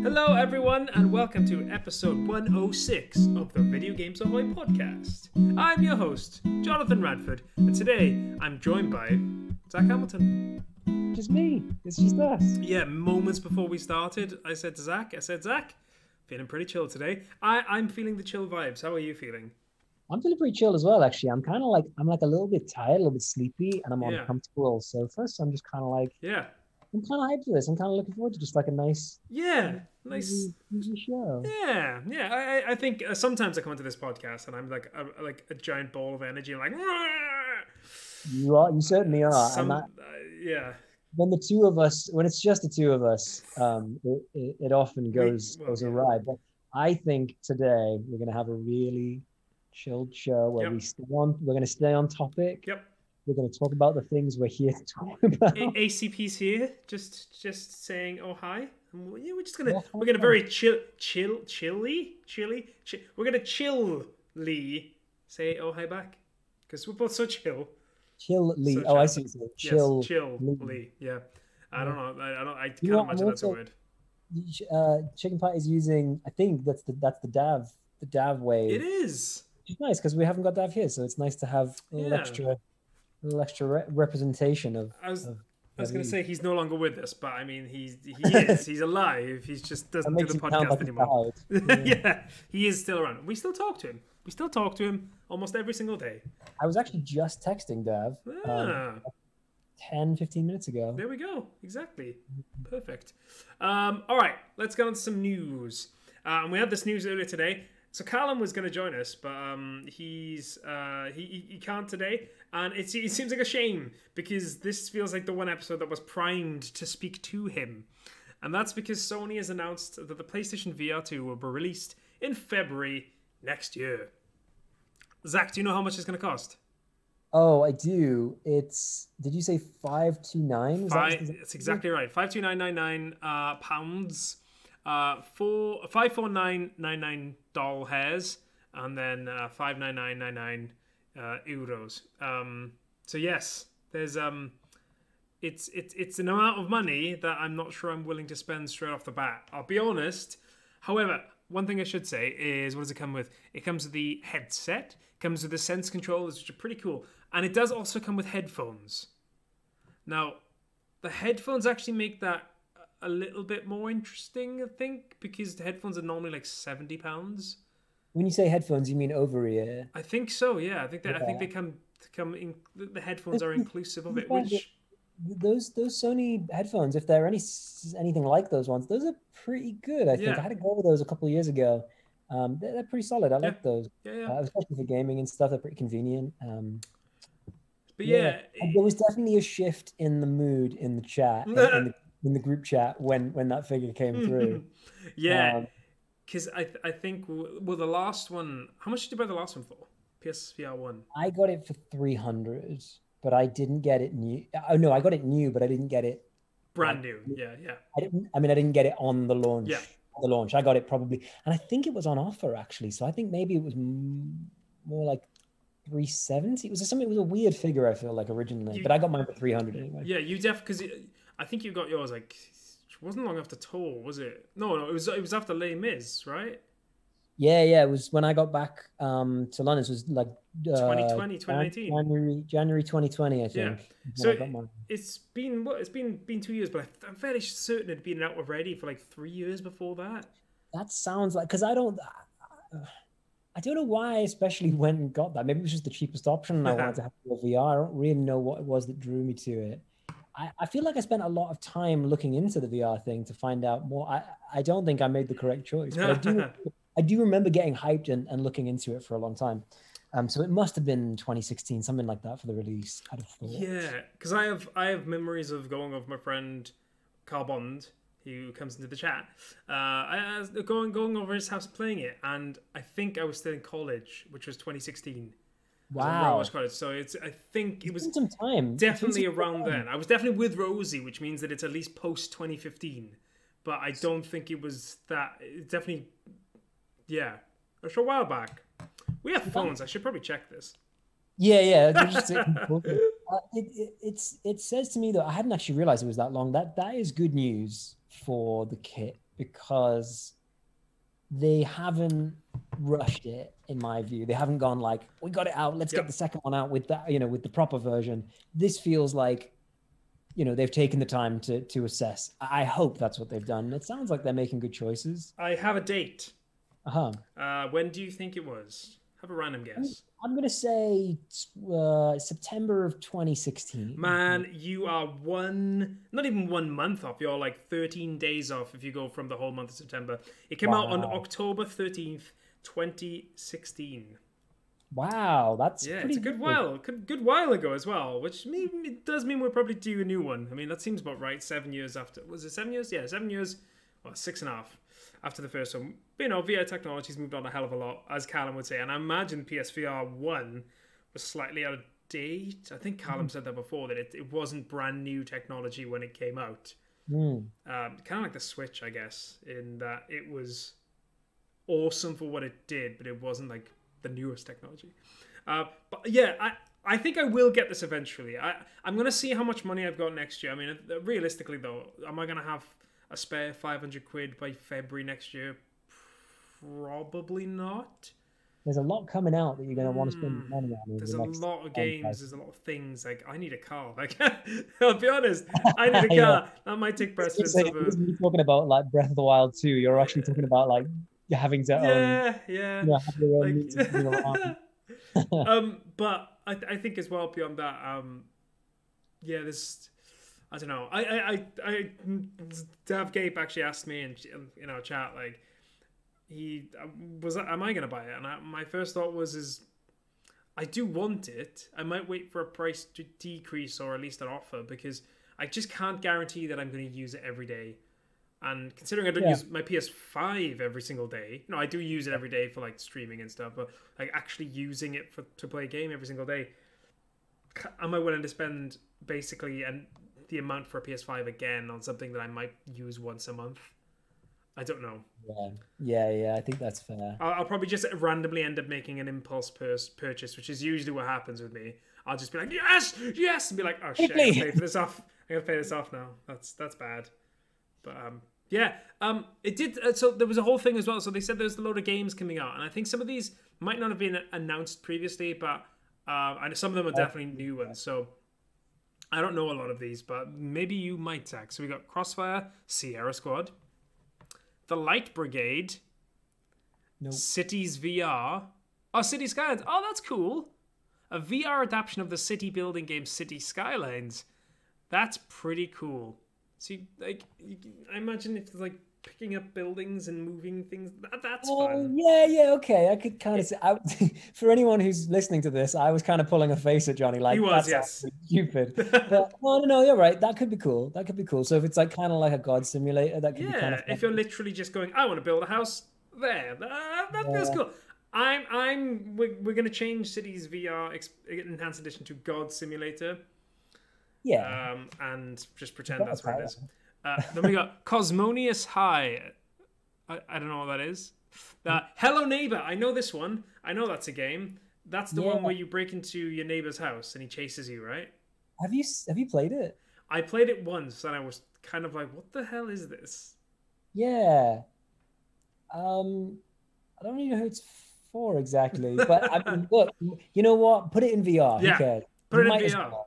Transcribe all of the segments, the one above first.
Hello everyone and welcome to episode 106 of the Video Games Ahoy podcast. I'm your host, Jonathan Radford, and today I'm joined by Zach Hamilton. Just me. It's just us. Yeah, moments before we started, I said, Zach, feeling pretty chill today. I'm feeling the chill vibes. How are you feeling? I'm feeling pretty chill as well, actually. I'm like a little bit tired, a little bit sleepy, and I'm on a comfortable sofa, so I'm just kind of like... Yeah. I'm kind of hyped for this. I'm kind of looking forward to just like a nice easy show. Yeah. I think sometimes I come into this podcast and I'm like a giant ball of energy. I'm like, you certainly are. Yeah. When it's just the two of us, it often goes awry. But I think today we're going to have a really chilled show where we're going to stay on topic. Yep. We're going to talk about the things we're here to talk about. ACP's here, just saying, oh hi. We're just gonna very chilly. We're gonna chilly say oh hi back because we're both so chill. Chilly. So I see. Chill. Yes, chilly. Yeah. I don't know. I can't imagine that's a word. Chicken Pie is using. I think that's the Dav way. It is. It's nice because we haven't got Dav here, so it's nice to have a little extra representation of. I was going to say he's no longer with us, but I mean he's alive. He just doesn't do the podcast anymore. Yeah, he is still around. We still talk to him. Almost every single day. I was actually just texting Dav 10-15 minutes ago. There we go. Exactly. Perfect. All right, let's get on to some news. And we had this news earlier today. So Callum was going to join us, but he can't today, and it seems like a shame because this feels like the one episode that was primed to speak to him, and that's because Sony has announced that the PlayStation VR 2 will be released in February next year. Zach, do you know how much it's going to cost? Oh, I do. Did you say $529? That's exactly right. $529.99 pounds. 549.99 doll hairs, and then 599.99 euros. So yes, there's it's an amount of money that I'm not sure I'm willing to spend straight off the bat. I'll be honest. However, one thing I should say is, what does it come with? It comes with the headset, comes with the Sense controllers, which are pretty cool, and it does also come with headphones. Now, the headphones actually make that a little bit more interesting, I think, because the headphones are normally like £70. When you say headphones, you mean over ear? I think so. Yeah, I think they come in. The headphones are inclusive of it. Which those Sony headphones, if they're anything like those ones, those are pretty good. I think I had to go over those a couple of years ago. They're pretty solid. I like those. Especially for gaming and stuff. They're pretty convenient. But there was definitely a shift in the mood in the chat. In the group chat when that figure came through. Because I think, the last one, how much did you buy the last one for? PSVR 1? I got it for 300, but I didn't get it new. Oh no, I got it new, but I didn't get it brand new. Yeah. I didn't get it on the launch. Yeah. On the launch, I got it probably, and I think it was on offer actually. So I think maybe it was more like 370. It was a weird figure, I feel like, originally, but I got mine for 300 anyway. Yeah, you because I think you got yours like it wasn't long after Tour, was it? No, it was after Les Mis, right? Yeah, it was when I got back to London. It was like 2020, 2019. January 2020, I think. Yeah. So it's been 2 years, but I'm fairly certain it'd been out already for like 3 years before that. That sounds like, because I don't know why I especially went and got that. Maybe it was just the cheapest option and I wanted to have a VR. I don't really know what it was that drew me to it. I feel like I spent a lot of time looking into the VR thing to find out more. I don't think I made the correct choice, but I do remember getting hyped and looking into it for a long time. So it must have been 2016, something like that, for the release, I'd have thought. Yeah, because I have memories of going with my friend Carl Bond, who comes into the chat. I was going over his house playing it, and I think I was still in college, which was 2016. Wow. College. So I think it was some time. Definitely around then. I was definitely with Rosie, which means that it's at least post 2015. But I don't think it was that. It definitely, It's a while back. We have phones. I should probably check this. Yeah. It says to me though, I hadn't actually realized it was that long. That is good news for the kit because they haven't rushed it, in my view. They haven't gone like, we got it out, let's get the second one out with that, with the proper version. This feels like, they've taken the time to assess. I hope that's what they've done. It sounds like they're making good choices. I have a date. Uh-huh. When do you think it was? Have a random guess. I'm going to say September of 2016. Man, you are not even 1 month off. You're like 13 days off if you go from the whole month of September. It came out on October 13th, 2016. Wow, that's it's a good while ago as well, which it does mean we'll probably do a new one. I mean, that seems about right. 7 years after. Was it 7 years? Yeah, 7 years. Well, 6.5 after the first one. But, VR technology's moved on a hell of a lot, as Callum would say. And I imagine PSVR 1 was slightly out of date. I think Callum said that before, that it wasn't brand new technology when it came out. Kind of like the Switch, I guess, in that it was awesome for what it did, but it wasn't like the newest technology. But yeah, I think I will get this eventually. I'm going to see how much money I've got next year. I mean, realistically though, am I going to have a spare 500 quid by February next year? Probably not. There's a lot coming out that you're going to want to spend money on. There's a lot of games. There's a lot of things. Like, I need a car. Like, I'll be honest, I need a car. That might take precedence over. You're talking about like Breath of the Wild 2. You're actually talking about like having to own. Yeah. Have your own means of being around. But I think as well beyond that, there's, I don't know. Dav Gabe actually asked me in our chat, like, am I going to buy it? And my first thought was I do want it. I might wait for a price to decrease or at least an offer, because I just can't guarantee that I'm going to use it every day. And considering I don't use my PS5 every single day, I do use it every day for like streaming and stuff, but like actually using it to play a game every single day, am I willing to spend basically the amount for a PS5 again on something that I might use once a month? I don't know. Yeah. I think that's fair. I'll probably just randomly end up making an impulse purchase, which is usually what happens with me. I'll just be like, yes, and be like, oh shit, I gotta pay this off. I gotta pay this off now. That's bad. But it did. So there was a whole thing as well. So they said there's a load of games coming out, and I think some of these might not have been announced previously, but I know some of them are definitely new ones. So I don't know a lot of these, but maybe you might, Zach. So we got Crossfire, Sierra Squad, The Light Brigade, Cities VR, City Skylines. Oh, that's cool. A VR adaptation of the city building game City Skylines. That's pretty cool. See, like, I imagine it's like picking up buildings and moving things. That's fun. Yeah, okay. I could kind of say, for anyone who's listening to this, I was kind of pulling a face at Johnny, like, he was, that's stupid. But no, you're right. That could be cool. So if it's like kind of like a God simulator, that could be kind of fun. If you're literally just going, I want to build a house there, that feels cool. We're gonna change Cities VR Enhanced Edition to God Simulator. Yeah. And just pretend that's what it is. Then we got Cosmonius High. I don't know what that is. Hello Neighbor. I know this one. I know that's a game. That's the one where you break into your neighbor's house and he chases you, right? Have you played it? I played it once and I was kind of like, what the hell is this? Yeah. I don't even know who it's for exactly. But I mean, look, you know what? Put it in VR. Yeah. Who cares? Put it in VR.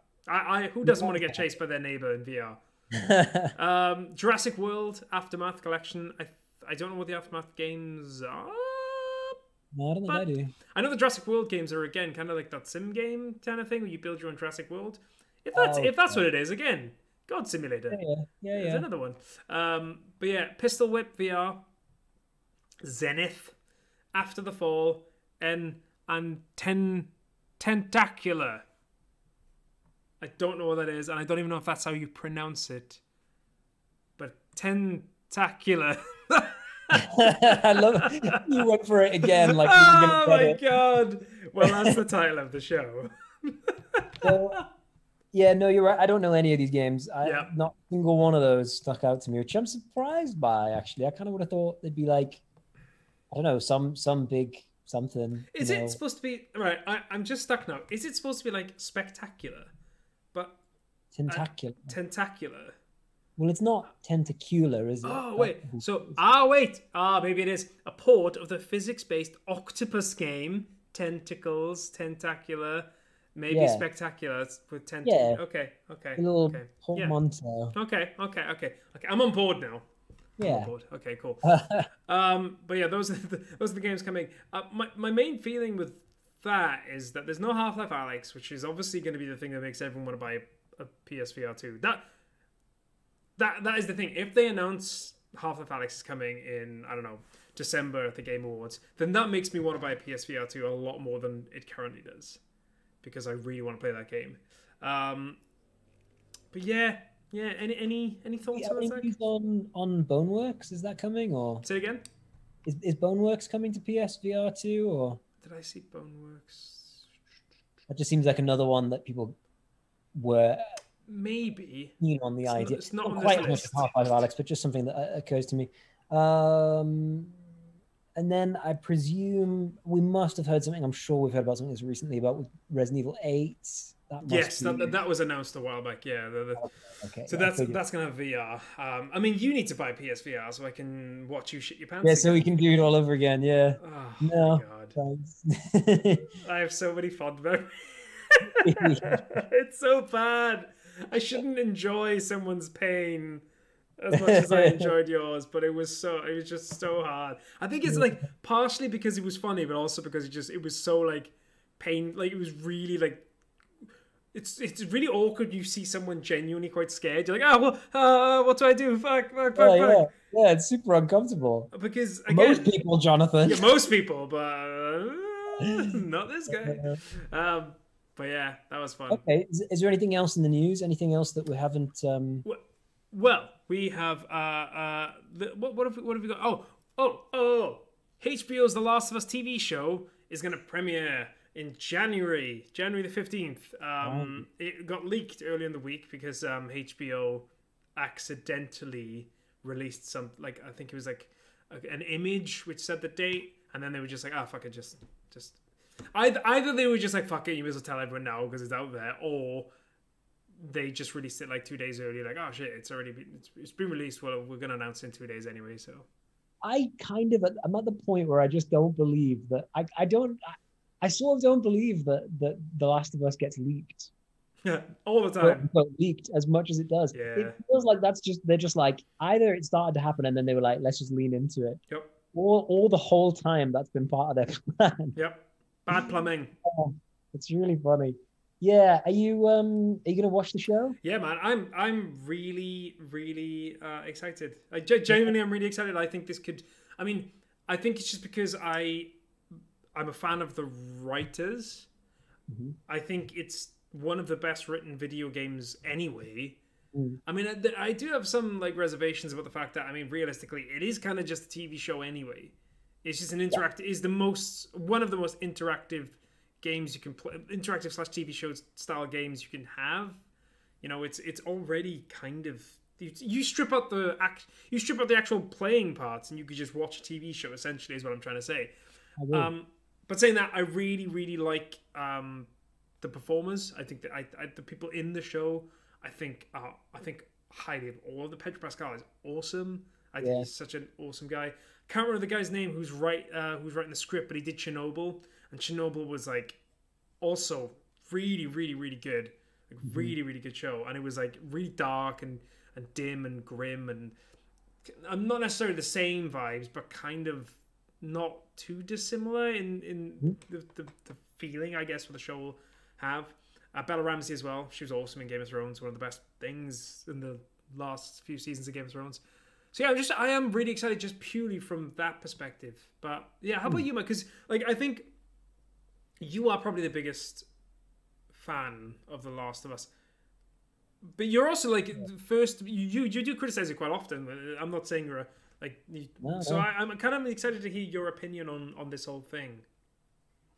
Who doesn't want to get chased by their neighbor in VR? Jurassic World Aftermath Collection. I don't know what the Aftermath games are. No, I don't think I do. I know the Jurassic World games are, again, kind of like that sim game kind of thing where you build your own Jurassic World. If that's what it is, again, God Simulator. Yeah. There's another one. But yeah, Pistol Whip VR, Zenith, After the Fall, and Tentacular. I don't know what that is, and I don't even know if that's how you pronounce it. But Tentacular. I love it. You went for it again. Like, oh my god! Well, that's the title of the show. Yeah, no, you're right. I don't know any of these games. Not a single one of those stuck out to me, which I'm surprised by, actually. I kind of would have thought they'd be like I don't know, some big something, Is it supposed to be right? I'm just stuck now. Is it supposed to be like spectacular, but tentacular. tentacular? Well, it's not tentacular, is it? Oh That wait, would be- so maybe it is a port of the physics-based octopus game Tentacles, Tentacular, maybe yeah, Spectacular with yeah, Okay, a little okay, yeah, portmanteau. okay. I'm on board now. I'm on Yeah. board. Okay, cool. But yeah, those are the games coming. My main feeling with that is that there's no Half-Life Alyx, which is obviously going to be the thing that makes everyone want to buy a PSVR 2. That is the thing. If they announce Half-Life Alyx is coming in, I don't know, December at the Game Awards, then that makes me want to buy a PSVR 2 a lot more than it currently does, because I really want to play that game. But yeah. Any thoughts on that, Zach? News on Boneworks? Is that coming, or Say it again. is Boneworks coming to PSVR 2, or Did I see Boneworks? that just seems like another one that people were Maybe. keen on the idea. It's not on quite this as much list. as Half-Life Alyx, but just something that occurs to me. And then I presume we must have heard something. I'm sure we've heard about something this recently about Resident Evil 8. Yes, that was announced a while back. Yeah. Okay. So that's gonna have VR. I mean, you need to buy PSVR so I can watch you shit your pants. Yeah, so we can do it all over again. Yeah. Oh No. my god. Thanks. I have so many fond memories. It's so bad. I shouldn't enjoy someone's pain as much as I enjoyed yours, but it was just so hard. I think it's like partially because it was funny, but also because it was so like pain. Like it was really like. It's really awkward. You see someone genuinely quite scared. You're like, what do I do? Fuck. Yeah, it's super uncomfortable. Because again, most people, Jonathan. Yeah, most people, but not this guy. But yeah, that was fun. Okay, is there anything else in the news? Anything else that we haven't? Well, we have what have we got? Oh! HBO's The Last of Us TV show is going to premiere in January the 15th. It got leaked early in the week because HBO accidentally released some, like, I think it was like an image which said the date, and then they were just like, fuck it, just either they were just like, fuck it, you may as well tell everyone now because it's out there, or they just released it like 2 days early, like, oh shit, it's been released, well, we're gonna announce it in 2 days anyway. So I'm at the point where I just don't believe that I sort of don't believe that The Last of Us gets leaked. Yeah, all the time. But leaked as much as it does. Yeah. It feels like they're just like, either it started to happen and then they were like, let's just lean into it. Yep. Or the whole time that's been part of their plan. Yep. Bad plumbing. Oh, it's really funny. Yeah. Are you gonna watch the show? Yeah, man. I'm really excited. Genuinely, I'm really excited. I think this could. I mean, I think it's just because I'm a fan of the writers. Mm-hmm. I think it's one of the best written video games anyway. Mm. I mean, I do have some like reservations about the fact that, I mean, realistically, it is kind of just a TV show anyway. It's just an interactive. Is one of the most interactive games you can play, interactive / TV show style games you can have. You know, it's already kind of. You strip out the actual playing parts, and you could just watch a TV show. Essentially, is what I'm trying to say. But saying that, I really like the performers. I think that the people in the show, I think highly of all of the. Pedro Pascal is awesome. I think he's such an awesome guy. Can't remember the guy's name who's writing the script, but he did Chernobyl, and Chernobyl was like also really good, like really good show, and it was like really dark and dim and grim, and I'm not necessarily the same vibes, but kind of not too dissimilar in the feeling, I guess, what the show will have. Bella Ramsey as well. She was awesome in Game of Thrones. One of the best things in the last few seasons of Game of Thrones. So yeah, I am really excited just purely from that perspective. But yeah, how about you, Mike? Because like I think you are probably the biggest fan of The Last of Us. But you're also like first. You do criticize it quite often. I'm not saying you're I'm kind of excited to hear your opinion on this whole thing.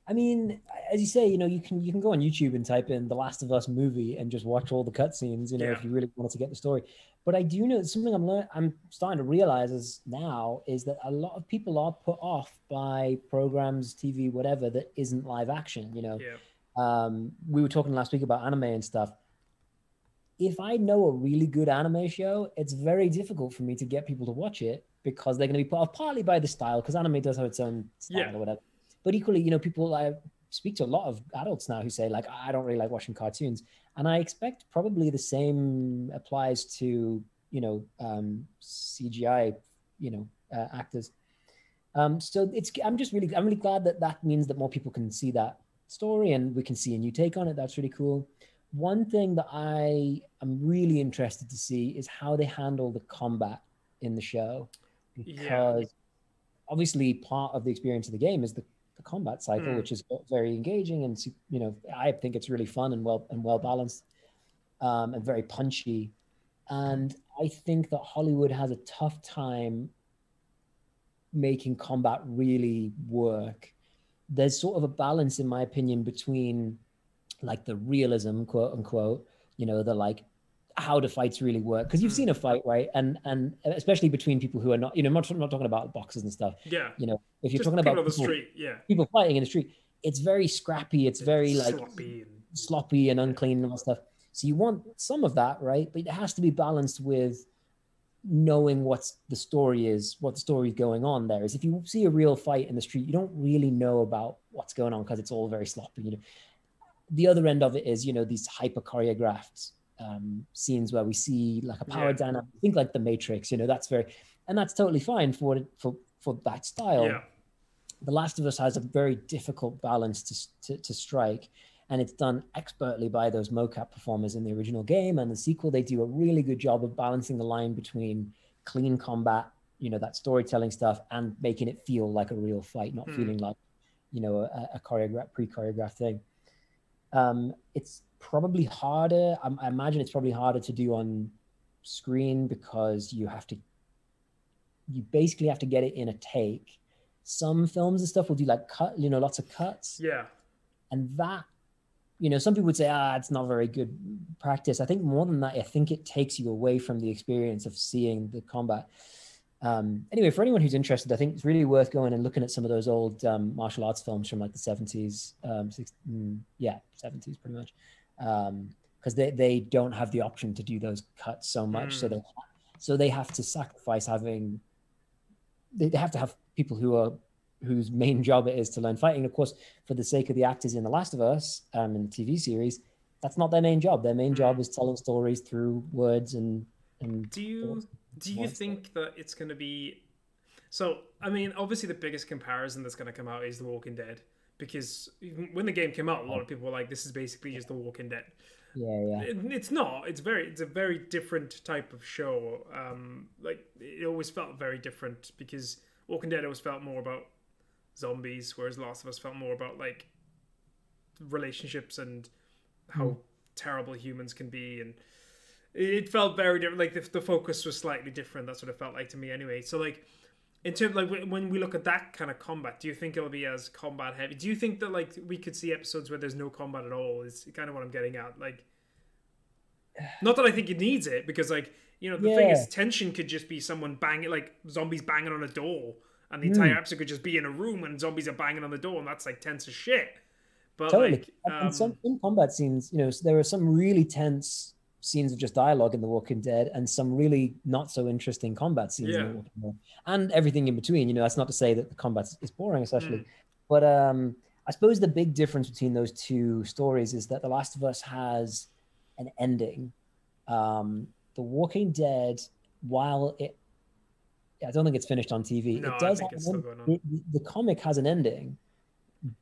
I mean, as you say, you can go on YouTube and type in The Last of Us movie and just watch all the cutscenes, Yeah. if you really wanted to get the story. But I do know something I'm starting to realize is that a lot of people are put off by programs, TV, whatever that isn't live action. Yeah. We were talking last week about anime and stuff. If I know a really good anime show, it's very difficult for me to get people to watch it because they're going to be put off partly by the style, because anime does have its own style Yeah. or whatever. But equally, people, I speak to a lot of adults now who say, like, I don't really like watching cartoons. And I expect probably the same applies to, CGI, actors. So I'm really glad that means that more people can see that story and we can see a new take on it. That's really cool. One thing that I am really interested to see is how they handle the combat in the show, Yeah. because obviously part of the experience of the game is the combat cycle, which is very engaging, and I think it's really fun and well balanced, and very punchy. And I think that Hollywood has a tough time making combat really work. There's sort of a balance, in my opinion, between like the realism, quote unquote, the like how do fights really work, because you've seen a fight, right? And especially between people who are not, I'm not talking about boxers and stuff. Yeah. If you're Just talking people about on the street. Yeah. people fighting in the street, it's very scrappy, it's very like sloppy and unclean and all that stuff. So you want some of that, right? But it has to be balanced with knowing what the story is going on there. Is if you see a real fight in the street, you don't really know about what's going on because it's all very sloppy. The other end of it is, these hyper choreographed scenes where we see like a power dynamic. Think like the Matrix, that's totally fine for that style. Yeah. The Last of Us has a very difficult balance to strike, and it's done expertly by those mocap performers in the original game. And the sequel, they do a really good job of balancing the line between clean combat, that storytelling stuff, and making it feel like a real fight, not feeling like, a pre-choreographed thing. It's probably harder. I imagine it's probably harder to do on screen because you basically have to get it in a take. Some films and stuff will do like lots of cuts. Yeah. And that, some people would say, it's not very good practice. I think more than that, I think it takes you away from the experience of seeing the combat. Anyway, for anyone who's interested, I think it's really worth going and looking at some of those old martial arts films from like the 70s, 70s pretty much, because they don't have the option to do those cuts so much. So they have to sacrifice they have to have people whose main job it is to learn fighting. Of course, for the sake of the actors in The Last of Us, in the TV series, that's not their main job. Their main job is telling stories through words and do you think that it's going to be... So, I mean, obviously the biggest comparison that's going to come out is The Walking Dead, because when the game came out, a lot of people were like, this is basically just The Walking Dead. Yeah. It's not. It's a very different type of show. Like, it always felt very different, because Walking Dead always felt more about zombies, whereas Last of Us felt more about like relationships and how terrible humans can be, and it felt very different. Like the focus was slightly different. That's what it felt like to me, anyway. So like, in terms like when we look at that kind of combat, do you think it'll be as combat heavy? Do you think that like we could see episodes where there's no combat at all? Is kind of what I'm getting at. Like, not that I think it needs it, because like, the thing is, tension could just be someone banging, like zombies banging on a door, and the entire episode could just be in a room and zombies are banging on the door, and that's like tense as shit. But totally. like, and some in combat scenes, there are some really tense scenes of just dialogue in The Walking Dead, and some really not so interesting combat scenes in The Walking Dead, and everything in between. That's not to say that the combat is boring, especially, but I suppose the big difference between those two stories is that The Last of Us has an ending. The Walking Dead, while I don't think it's finished on TV. No, it does. I think it's still going on. The comic has an ending,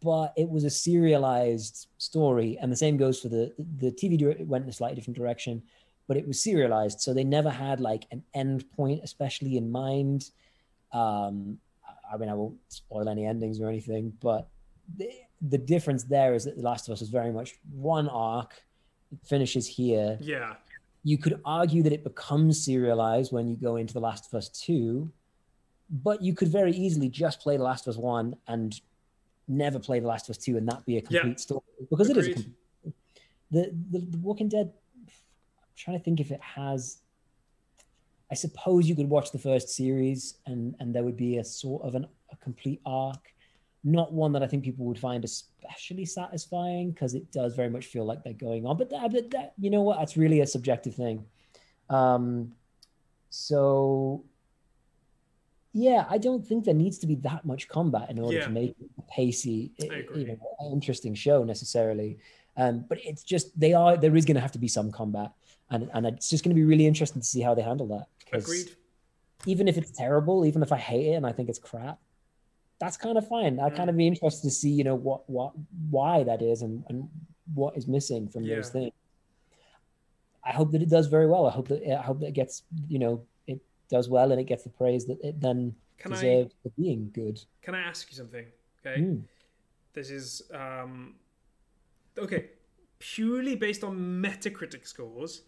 but it was a serialized story, and the same goes for the TV. Went in a slightly different direction, but it was serialized, so they never had like an end point, especially in mind. I mean, I won't spoil any endings or anything, but the difference there is that The Last of Us is very much one arc. It finishes here. Yeah. You could argue that it becomes serialized when you go into The Last of Us 2, but you could very easily just play The Last of Us 1 and never play The Last of Us 2 and that be a Yeah. complete story, because it is a Agreed. complete. The Walking Dead. I'm trying to think if it has. I suppose you could watch the first series and there would be a sort of a complete arc, not one that I think people would find especially satisfying, because it does very much feel like they're going on. But that you know what? That's really a subjective thing. So yeah, I don't think there needs to be that much combat in order Yeah. to make it a pacey, I agree. interesting show necessarily. But it's just there is going to have to be some combat, and it's just going to be really interesting to see how they handle that. Agreed. Even if it's terrible, even if I hate it and I think it's crap, that's kind of fine. I'd kind of be interested to see, why that is and what is missing from those things. I hope that it does very well. I hope that it gets, it does well and it gets the praise that it then deserves for being good. Can I ask you something? Okay. This is okay. Purely based on Metacritic scores,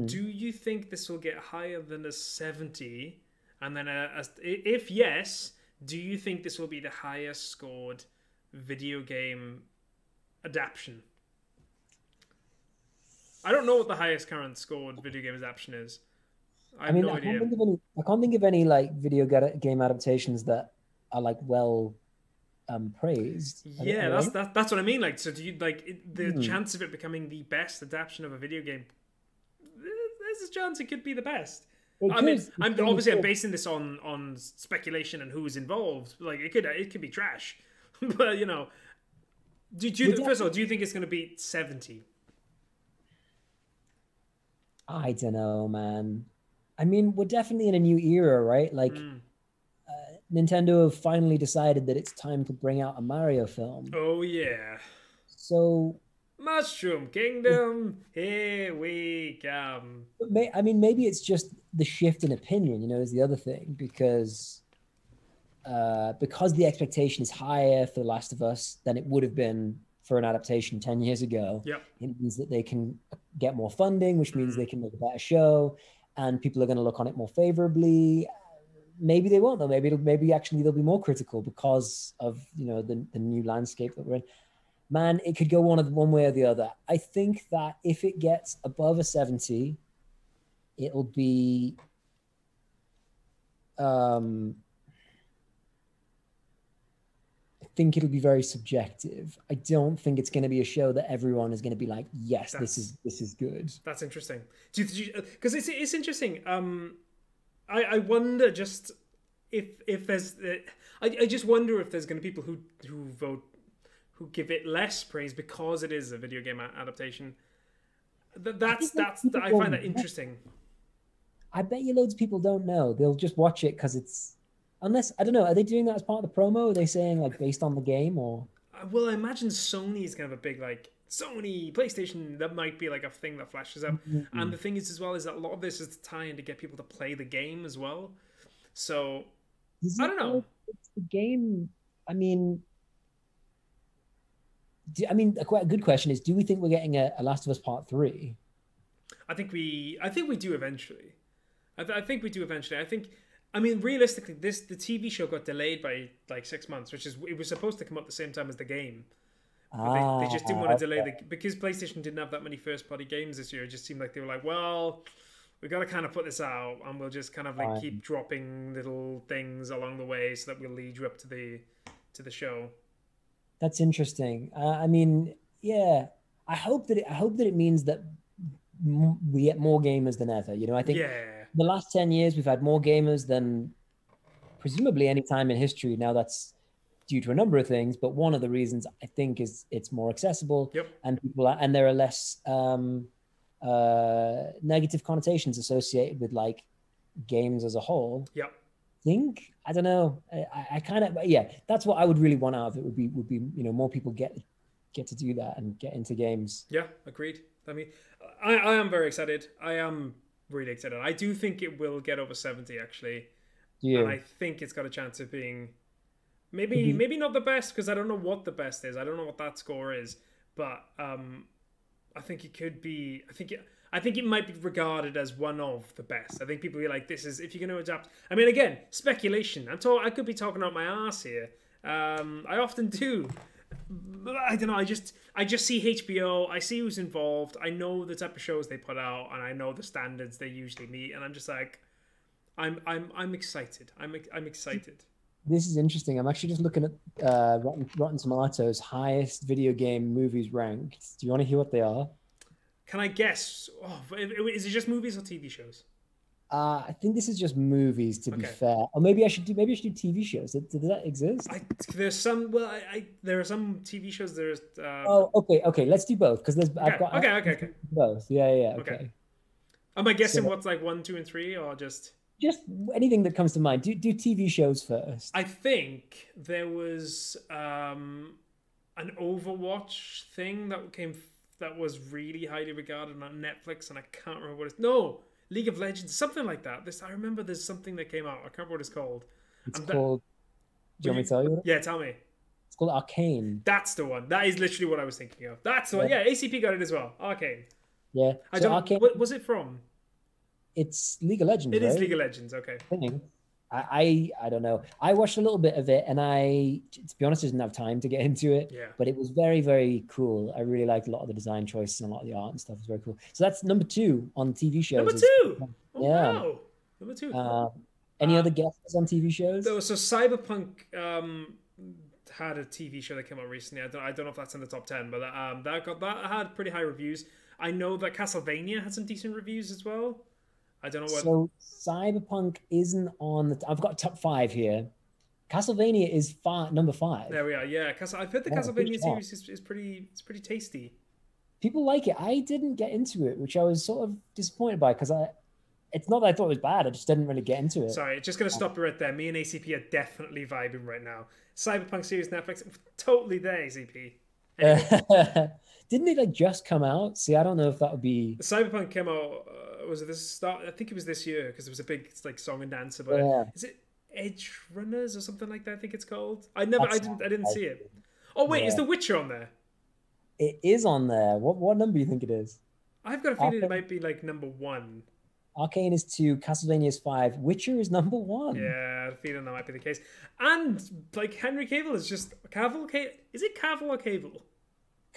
do you think this will get higher than a 70? And then if yes, do you think this will be the highest scored video game adaptation? I don't know what the highest current scored video game adaptation is. I have no idea. I can't think of any like video game adaptations that are like well praised. Yeah, that's what I mean. Like, so do you like the chance of it becoming the best adaptation of a video game? There's a chance it could be the best. I'm basing this on speculation and who's involved. Like, it could be trash, but first of all, do you think it's going to be 70? I don't know, man. I mean, we're definitely in a new era, right? Like, Nintendo have finally decided that it's time to bring out a Mario film. Oh yeah. So, Mushroom Kingdom, here we come. Maybe it's just the shift in opinion, is the other thing, because the expectation is higher for The Last of Us than it would have been for an adaptation 10 years ago. Yep. It means that they can get more funding, which means they can make a better show, and people are going to look on it more favorably. Maybe they won't, though. Maybe actually they'll be more critical because of the new landscape that we're in. Man, it could go one way or the other. I think that if it gets above a 70, it'll be I think it'll be very subjective. I don't think it's going to be a show that everyone is going to be like, yes, this is good. That's interesting. Because it's interesting. I wonder just if there's I just wonder if there's going to be people who give it less praise because it is a video game adaptation. I find that interesting. I bet you loads of people don't know. They'll just watch it because it's, unless, I don't know, are they doing that as part of the promo? Are they saying like based on the game or? Well, I imagine Sony's kind of a big like Sony, PlayStation, that might be like a thing that flashes up. Mm-hmm. And the thing is as well is that a lot of this is to tie in to get people to play the game as well. So I don't know. It's the game. I mean, quite a good question is, do we think we're getting a Last of Us Part 3? I think we do eventually. I think we do eventually. I mean, realistically, the TV show got delayed by like 6 months, it was supposed to come out the same time as the game. They just didn't want to delay because PlayStation didn't have that many first-party games this year. It just seemed like they were like, well, we got to kind of put this out, and we'll just kind of like keep dropping little things along the way so that we'll lead you up to the show. That's interesting. I mean, yeah, I hope that it means that we get more gamers than ever. I think the last 10 years we've had more gamers than presumably any time in history. Now that's due to a number of things, but one of the reasons I think is it's more accessible, and there are less negative connotations associated with like games as a whole. I don't know. I kind of, that's what I would really want out of it would be more people get to do that and get into games. Yeah, agreed. I mean, I am very excited. I am really excited. I do think it will get over 70 actually. Yeah. And I think it's got a chance of being maybe not the best, because I don't know what the best is. I don't know what that score is, but I think it could be. I think it might be regarded as one of the best. I think people be like, this is, if you're going to adapt. I mean, again, speculation. I could be talking out my ass here, I often do. I don't know. I just see HBO. I see who's involved. I know the type of shows they put out, and I know the standards they usually meet. And I'm just like, I'm excited. I'm excited. This is interesting. I'm actually just looking at Rotten Tomatoes highest video game movies ranked. Do you want to hear what they are? Can I guess? Oh, is it just movies or TV shows? I think this is just movies, to be Okay. fair. Or maybe I should do TV shows. Does that exist? There's some. Well, there are some TV shows. There's. Oh, okay. Let's do both because Okay. both. Yeah. Okay. Am I guessing So- what's like 1, 2, and 3, or just? Just anything that comes to mind. Do TV shows first. I think there was an Overwatch thing that was really highly regarded on Netflix, and I can't remember what it's. No, League of Legends, something like that. I remember there's something that came out. I can't remember what it's called. It's called. Do you want me to tell you? Yeah, tell me. It's called Arcane. That's the one. That is literally what I was thinking of. That's the one. Yeah, ACP got it as well. Arcane. Yeah. I don't. Arcane, What was it from? it's League of Legends. It right? is League of Legends. Okay. I don't know. I watched a little bit of it, and to be honest, didn't have time to get into it. Yeah. But it was very, very cool. I really liked a lot of the design choices and a lot of the art and stuff. It was very cool. So that's number 2 on TV shows. Number 2. Oh, Yeah. wow. Number 2. Any other guesses on TV shows? So Cyberpunk had a TV show that came out recently. I don't know if that's in the top 10, but that had pretty high reviews. I know that Castlevania had some decent reviews as well. I don't know what. So Cyberpunk isn't on the. I've got top 5 here. Castlevania is number 5. There we are. Yeah, I've heard the Castlevania series is pretty. It's pretty tasty. People like it. I didn't get into it, which I was sort of disappointed by because it's not that I thought it was bad. I just didn't really get into it. Sorry, just gonna stop you right there. Me and ACP are definitely vibing right now. Cyberpunk series Netflix, totally there. ACP. Anyway. Didn't it like just come out? See, I don't know if that would be. Cyberpunk came out. Was it this start? I think it was this year because there was a big like song and dance about it. Is it Edge Runners or something like that? I think it's called. I didn't see it. Oh wait, is The Witcher on there? It is on there. What number do you think it is? I've got a feeling it might be like number 1. Arcane is 2, Castlevania is 5, Witcher is number 1. Yeah, I have a feeling that might be the case. And like Henry Cavill is just Cavill. Is it Cavill or Cavill?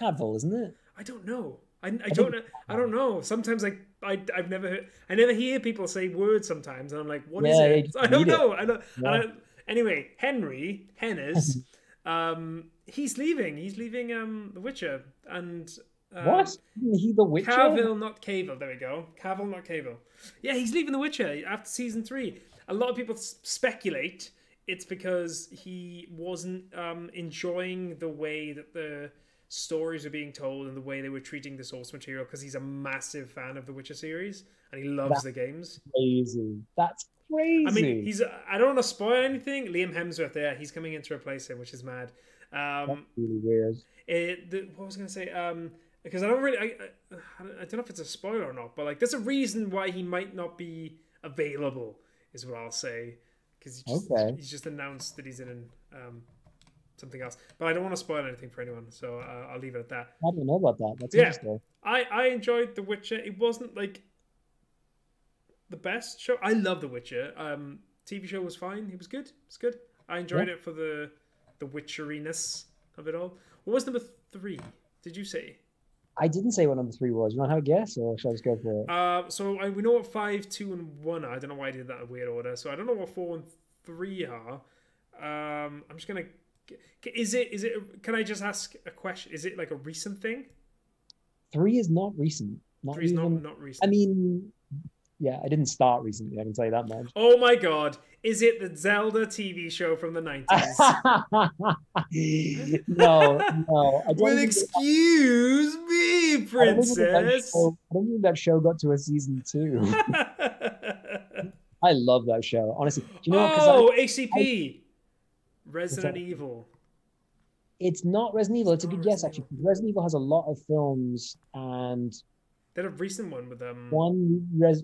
Cavill, isn't it? I don't know. I don't know. I don't know. Sometimes I've never heard. I never hear people say words sometimes, and I'm like, what is it? I don't know. Anyway, Henry Hennes, he's leaving. He's leaving The Witcher, and what? Isn't he The Witcher? Cavill, not Cavill. There we go. Cavill, not Cavill. Yeah, he's leaving The Witcher after season 3. A lot of people speculate it's because he wasn't enjoying the way that the stories were being told and the way they were treating the source material, because he's a massive fan of the Witcher series and he loves the games. Crazy. That's crazy. I mean, I don't want to spoil anything. Liam Hemsworth there, he's coming in to replace him, which is mad. That's really weird. What was I going to say? Because I don't know if it's a spoiler or not, but like there's a reason why he might not be available, is what I'll say. Because he's just announced that he's in something else, but I don't want to spoil anything for anyone, so I'll leave it at that. I don't know about that. That's interesting. I enjoyed The Witcher. It wasn't like the best show. I love The Witcher. TV show was fine. It was good. It's good. I enjoyed it for the witcheriness of it all. What was number 3? Did you say? I didn't say what number 3 was. You want to have a guess, or should I just go for it? So we know what 5, 2, and 1 are. I don't know why I did that in weird order. So I don't know what 4 and 3 are. I'm just gonna. Is it? Can I just ask a question? Is it like a recent thing? 3 is not recent. 3 is not recent. I mean, yeah, I didn't start recently. I can tell you that much. Oh my god! Is it the Zelda TV show from the 90s? No. I well, excuse me, princess. I don't think that show got to a season 2. I love that show, honestly. Do you know what? ACP. Resident Evil. It's not Resident Evil. It's a good guess, actually. Resident Evil has a lot of films and they had a recent one with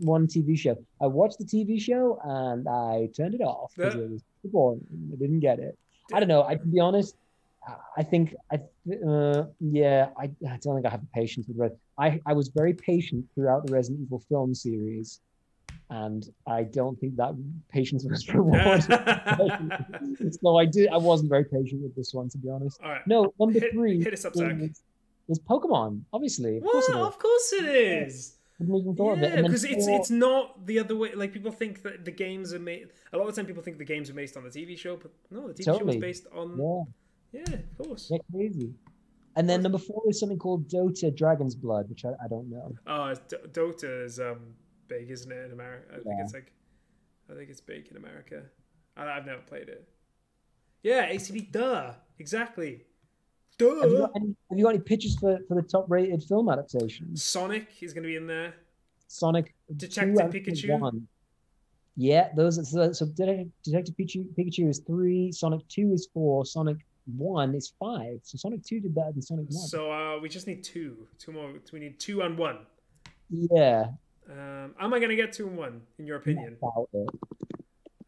one TV show. I watched the TV show and I turned it off because it was too boring. I didn't get it. I don't know. To be honest, I don't think I have the patience with Resident. I was very patient throughout the Resident Evil film series, and I don't think that patience was rewarded. So I wasn't very patient with this one, to be honest. All right, No, number three hit us up, Zach. is Pokemon, obviously. Of course it What? is. Of course it Yeah, is. hadn't even thought of it. Yeah, And then because it's not the other way. Like people think that the games are made. A lot of the time, people think the games are based on the TV show, but no, the TV show was totally. based on. Yeah, Yeah, of course. yeah, crazy. And then number four is something called Dota Dragon's Blood, which I don't know. Oh, Dota is big, isn't it, in America? I think it's big in America. I've never played it. Yeah, ACB. Duh. Exactly. Duh. Have you got any pitches for the top rated film adaptations? Sonic is going to be in there. Sonic Detective 2 Pikachu. 1. Yeah, those are so Detective Pikachu is 3, Sonic 2 is 4, Sonic 1 is 5. So Sonic 2 did better than Sonic 1. So we just need two more. We need 2 and 1. Yeah. Am I going to get 2 and 1 in your opinion?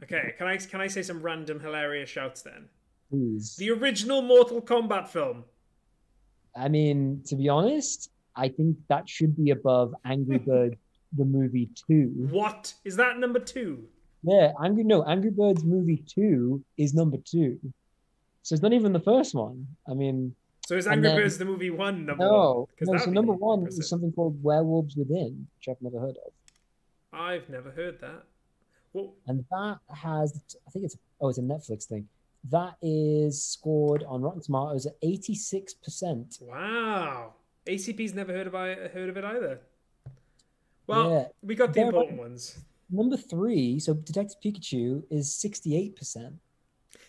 Okay, can I say some random hilarious shouts then? Please. The original Mortal Kombat film. I mean, to be honest, I think that should be above Angry Birds the movie 2. What? Is that number 2? Yeah, Angry Birds movie 2 is number 2. So it's not even the first one. I mean, so is Angry Birds the movie 1 number 1? No, so number 1 is something called Werewolves Within, which I've never heard of. I've never heard that. Well, and that has, I think it's a Netflix thing. That is scored on Rotten Tomatoes at 86%. Wow. ACP's never heard of it either. Well, yeah, we got the important ones. Number 3, so Detective Pikachu, is 68%.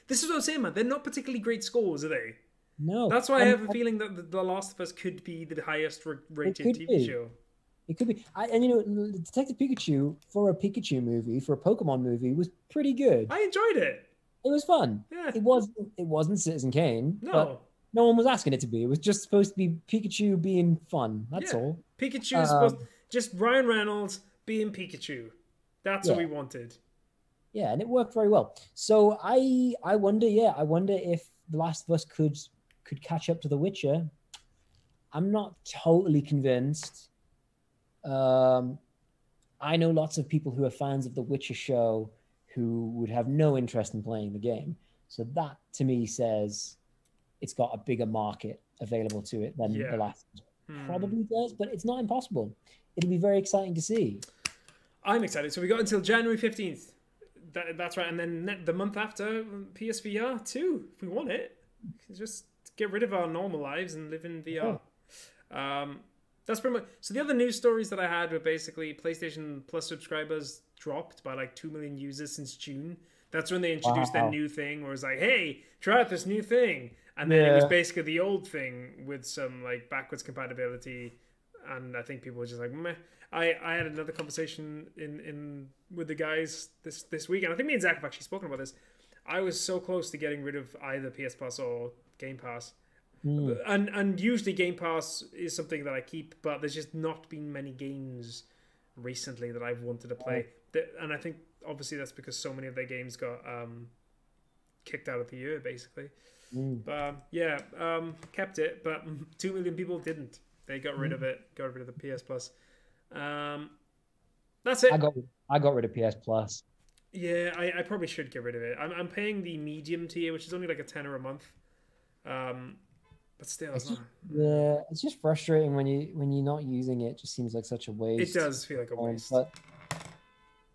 This is what I'm saying, man. They're not particularly great scores, are they? No. That's why I have a feeling that The Last of Us could be the highest rated TV show. It could be. And you know, Detective Pikachu, for a Pikachu movie, for a Pokemon movie, was pretty good. I enjoyed it. It was fun. Yeah. It wasn't Citizen Kane. No. But no one was asking it to be. It was just supposed to be Pikachu being fun. That's all. Pikachu is supposed just Ryan Reynolds being Pikachu. That's what we wanted. Yeah, and it worked very well. So I wonder if The Last of Us could catch up to The Witcher. I'm not totally convinced. I know lots of people who are fans of The Witcher show who would have no interest in playing the game. So that to me says it's got a bigger market available to it than The Last probably does, but it's not impossible. It'll be very exciting to see. I'm excited. So we got until January 15th. That's right. And then the month after, PSVR 2, if we want it. Just get rid of our normal lives and live in VR. That's pretty much. So the other news stories that I had were basically PlayStation Plus subscribers dropped by like 2 million users since June. That's when they introduced their new thing where it's like, hey, try out this new thing. And then it was basically the old thing with some like backwards compatibility. And I think people were just like, meh. I had another conversation in with the guys this week, and I think me and Zach have actually spoken about this. I was so close to getting rid of either PS Plus or Game Pass. And usually Game Pass is something that I keep, but there's just not been many games recently that I've wanted to play. And I think obviously that's because so many of their games got kicked out of the year, basically. But kept it, but 2 million people didn't. They got rid of it, got rid of the PS Plus. That's it. I got rid of PS Plus. Yeah, I probably should get rid of it. I'm paying the medium tier, which is only like a tenner a month. But still, it's just frustrating when you're not using it. It just seems like such a waste. It does feel like a waste. But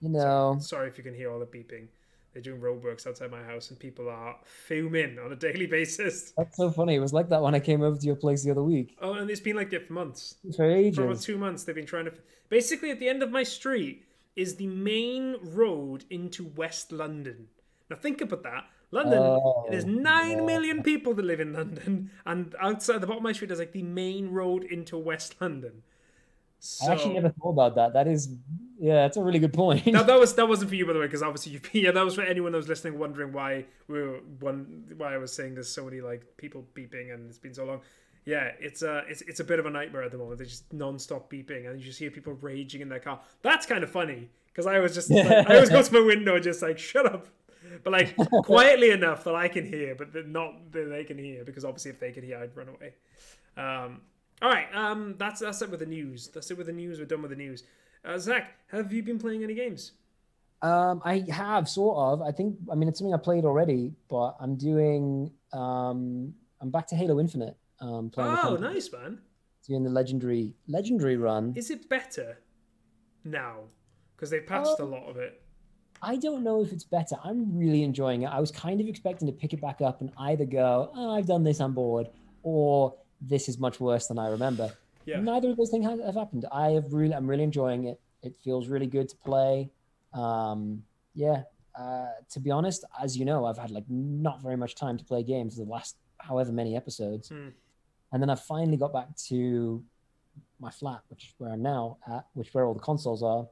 you know, sorry if you can hear all the beeping. They're doing roadworks outside my house, and people are fuming on a daily basis. That's so funny. It was like that when I came over to your place the other week. Oh, and it's been like that for months. For ages. For about 2 months, they've been trying to. Basically, at the end of my street is the main road into West London. Now think about that. London, there's 9 million people that live in London, and outside the bottom of my street is like the main road into West London. So, I actually never thought about that. That is, that's a really good point. that wasn't for you, by the way, because obviously that was for anyone that was listening, wondering why I was saying there's so many like people beeping and it's been so long. Yeah, it's a bit of a nightmare at the moment. They're just non-stop beeping, and you just hear people raging in their car. That's kind of funny because I was just like, I always go to my window and just like shut up, but like quietly enough that I can hear, but not that they can hear, because obviously if they could hear, I'd run away. All right, that's it with the news. That's it with the news. We're done with the news. Zach, have you been playing any games? I have sort of. I mean, it's something I played already, but I'm back to Halo Infinite. Playing the Oh, campaign, nice, man. doing the legendary run. Is it better now? Because they've patched a Um, lot of it. I don't know if it's better. I'm really enjoying it. I was kind of expecting to pick it back up and either go, oh, I've done this, I'm bored, or this is much worse than I remember. Yeah. Neither of those things have happened. I'm really enjoying it. It feels really good to play. Yeah. To be honest, as you know, I've had like not very much time to play games the last however many episodes. Hmm. And then I finally got back to my flat, which is where I'm now at, which is where all the consoles are.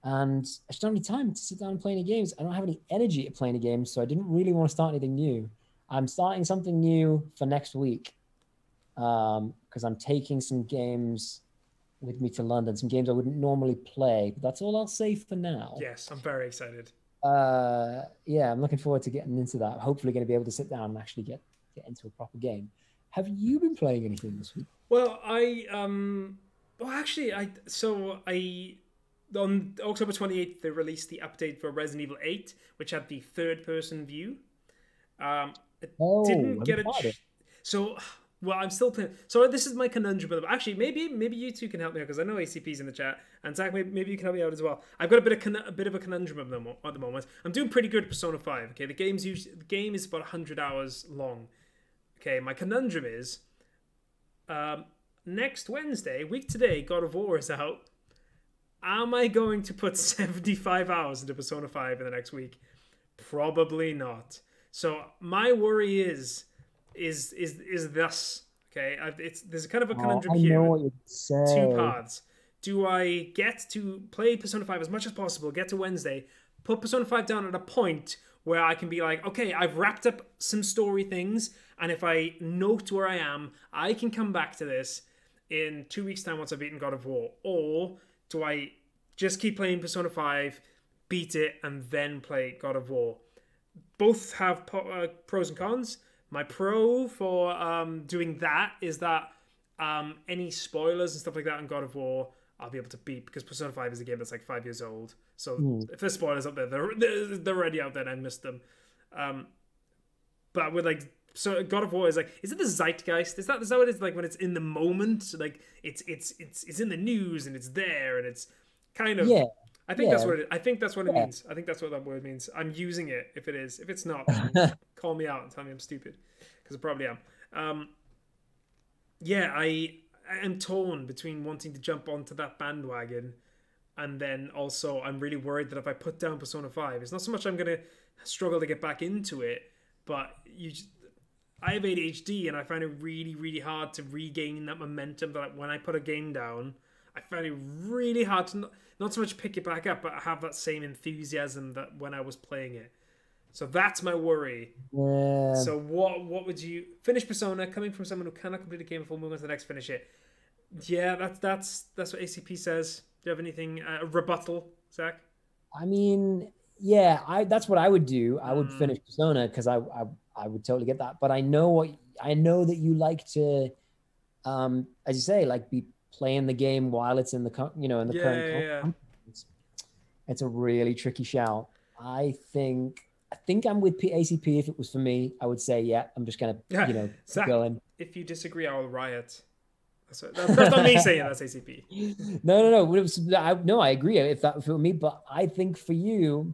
And I just don't have any time to sit down and play any games. I don't have any energy to play any games, so I didn't really want to start anything new. I'm starting something new for next week because I'm taking some games with me to London, some games I wouldn't normally play. But that's all I'll say for now. Yes, I'm very excited. Yeah, I'm looking forward to getting into that. Hopefully, going to be able to sit down and actually get into a proper game. Have you been playing anything this week? Well, well, actually, I on October 28th they released the update for Resident Evil 8, which had the third-person view. It didn't get so. Well, I'm still playing. So this is my conundrum. Actually, maybe you two can help me out because I know ACP's in the chat, and Zach, maybe you can help me out as well. I've got a bit of a conundrum at the moment. I'm doing pretty good at Persona 5. Okay, the game is about 100 hours long. Okay, my conundrum is, next Wednesday, week today, God of War is out. Am I going to put 75 hours into Persona 5 in the next week? Probably not. So my worry is this. Okay, there's kind of a conundrum here. I know what you'd say. Two paths. Do I get to play Persona 5 as much as possible, get to Wednesday, put Persona 5 down at a point where I can be like, okay, I've wrapped up some story things, and if I note where I am, I can come back to this in 2 weeks' time once I've beaten God of War? Or do I just keep playing Persona 5, beat it, and then play God of War? Both have pros and cons. My pro for doing that is that any spoilers and stuff like that in God of War, I'll be able to beat, because Persona 5 is a game that's like 5 years old. So if there's spoilers up there, they're already out there and I missed them. But with like, so God of War is like, is it the zeitgeist? Is that what it's like when it's in the moment? Like it's in the news and it's there and it's kind of, yeah. I think that's what it. I think that's what it means. I think that's what that word means. I'm using it. If it is, if it's not, call me out and tell me I'm stupid, because I probably am. Yeah, I am torn between wanting to jump onto that bandwagon, and then also I'm really worried that if I put down Persona 5, it's not so much I'm gonna struggle to get back into it, but I have ADHD and I find it really, really hard to regain that momentum that when I put a game down, I find it really hard to not so much pick it back up, but have that same enthusiasm that when I was playing it. So that's my worry. Yeah. So what would you finish Persona, coming from someone who cannot complete a game before moving on to the next, finish it? Yeah, that's what ACP says. Do you have anything rebuttal, Zach? I mean, yeah, that's what I would do. I would finish Persona because I would totally get that. But I know that you like to, as you say, like be playing the game while it's in the current. Yeah. It's a really tricky shout. I think I'm with ACP. If it was for me, I would say, yeah, I'm just gonna, Zach, going. If you disagree, I'll riot. That's not me saying that's ACP. No. I agree. If that for me, but I think for you,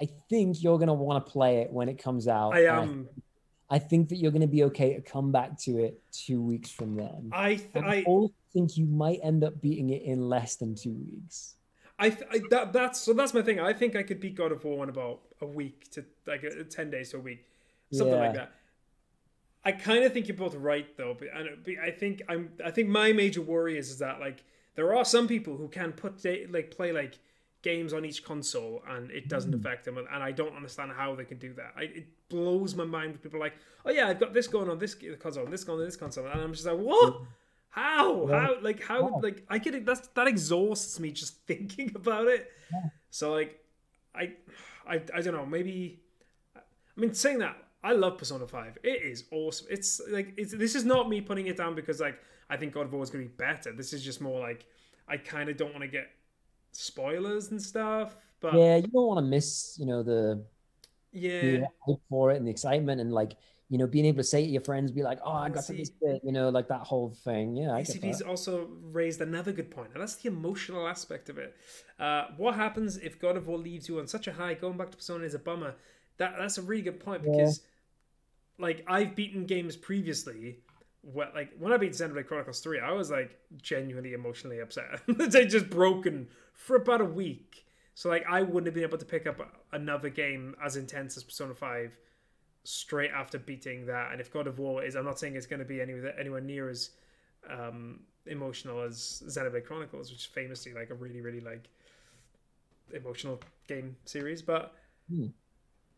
I think you're gonna want to play it when it comes out. I am. I think that you're going to be okay to come back to it 2 weeks from then. I also think you might end up beating it in less than 2 weeks. That's my thing. I think I could beat God of War in about a week to like 10 days to a week, something like that. I kind of think you're both right though, but I think my major worry is that like there are some people who can play like games on each console and it doesn't affect them, and I don't understand how they can do that. It blows my mind when people are like, oh yeah, I've got this going on this console and this going on this console, and I'm just like, what? How I get it. That exhausts me just thinking about it. So like I don't know, maybe, I mean, saying that, I love Persona 5. It is awesome. This is not me putting it down because like I think God of War is going to be better. This is just more like I kind of don't want to get spoilers and stuff. But Yeah, you don't want to miss, the yeah, hype for it and the excitement and like, being able to say to your friends, be like, oh, I got to see, this bit, like that whole thing. Yeah, I get ACP's that. also raised another good point, and that's the emotional aspect of it. What happens if God of War leaves you on such a high? Going back to Persona is a bummer. That's a really good point because, like, I've beaten games previously. Like when I beat Xenoblade Chronicles 3, I was like genuinely emotionally upset. They just broken for about a week. So like I wouldn't have been able to pick up another game as intense as Persona 5 straight after beating that. And if God of War is, I'm not saying it's going to be anywhere near as emotional as Xenoblade Chronicles, which is famously like a really, really like emotional game series. But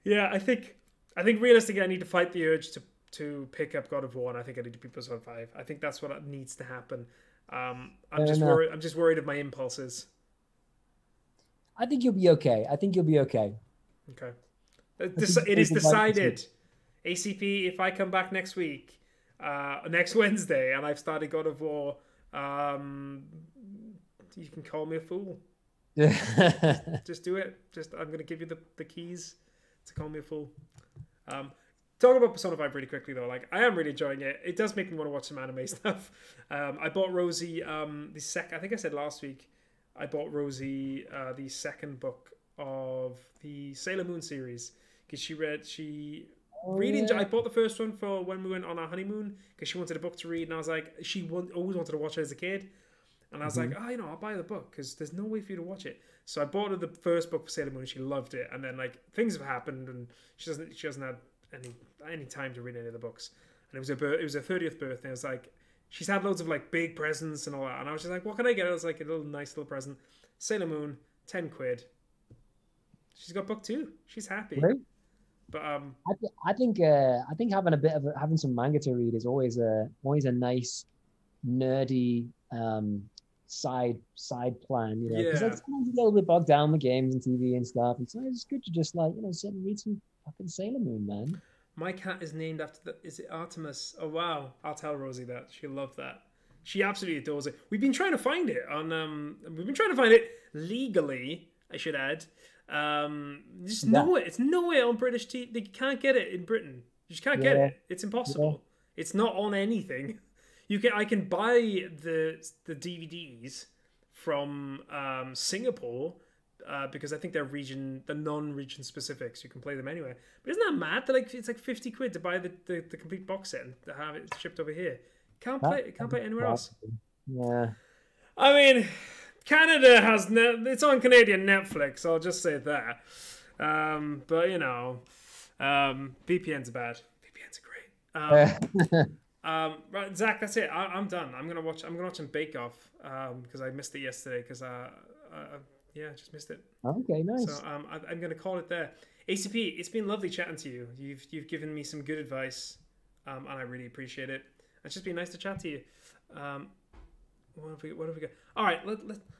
yeah, I think realistically, I need to fight the urge to pick up God of War, and I think I need to beat Persona 5. I think that's what needs to happen. I'm just worried of my impulses. I think you'll be okay. Okay. It is decided. ACP, if I come back next week, next Wednesday, and I've started God of War, you can call me a fool. Just do it. I'm going to give you the keys to call me a fool. Talking about Persona 5 really quickly though, like I am really enjoying it. It does make me want to watch some anime stuff. I bought Rosie I think I said last week, I bought Rosie the second book of the Sailor Moon series because she really enjoyed. I bought the first one for when we went on our honeymoon because she wanted a book to read, and I was like, always wanted to watch it as a kid, and I was like, oh, I'll buy the book because there's no way for you to watch it. So I bought her the first book for Sailor Moon, and she loved it. And then like things have happened, and she doesn't have any time to read any of the books. And it was her 30th birthday. I was like, she's had loads of like big presents and all that, and I was just like, what can I get? I was like, a nice little present. Sailor Moon, 10 quid. She's got book 2. She's happy. Right? But I think having some manga to read is always a nice nerdy side plan, because like sometimes you get a little bit bogged down with games and TV and stuff, and so it's good to just like sit and read some fucking Sailor Moon, man. My cat is named after is it Artemis? Oh wow, I'll tell Rosie that. She'll love that. She absolutely adores it. We've been trying to find it legally, I should add. Nowhere. It's nowhere on British TV. They can't get it in Britain. You just can't get it. It's impossible. It's not on anything. I can buy the DVDs from Singapore because I think they're non-region specific, so you can play them anywhere. But isn't that mad? It's like 50 quid to buy the complete box set and to have it shipped over here. Can't play it anywhere else. Yeah. I mean, Canada has it's on Canadian Netflix. I'll just say that. But VPNs are bad. VPNs are great. Right, Zach, that's it. I'm done. I'm gonna watch some Bake Off because I missed it yesterday because I just missed it. Okay, nice. So I'm gonna call it there. ACP, it's been lovely chatting to you. You've given me some good advice, and I really appreciate it. It's just been nice to chat to you. What have we got? All right,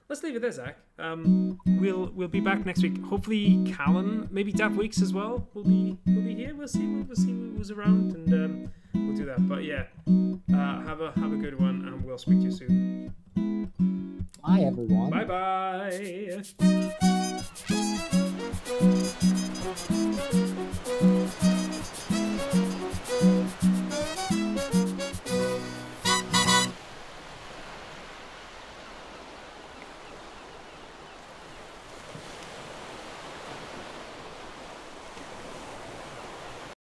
let's leave it there, Zach. We'll be back next week. Hopefully, Callan, maybe Dav Weeks as well. Will be here. We'll see who's around, and we'll do that. But yeah, have a good one, and we'll speak to you soon. Bye, everyone. Bye bye.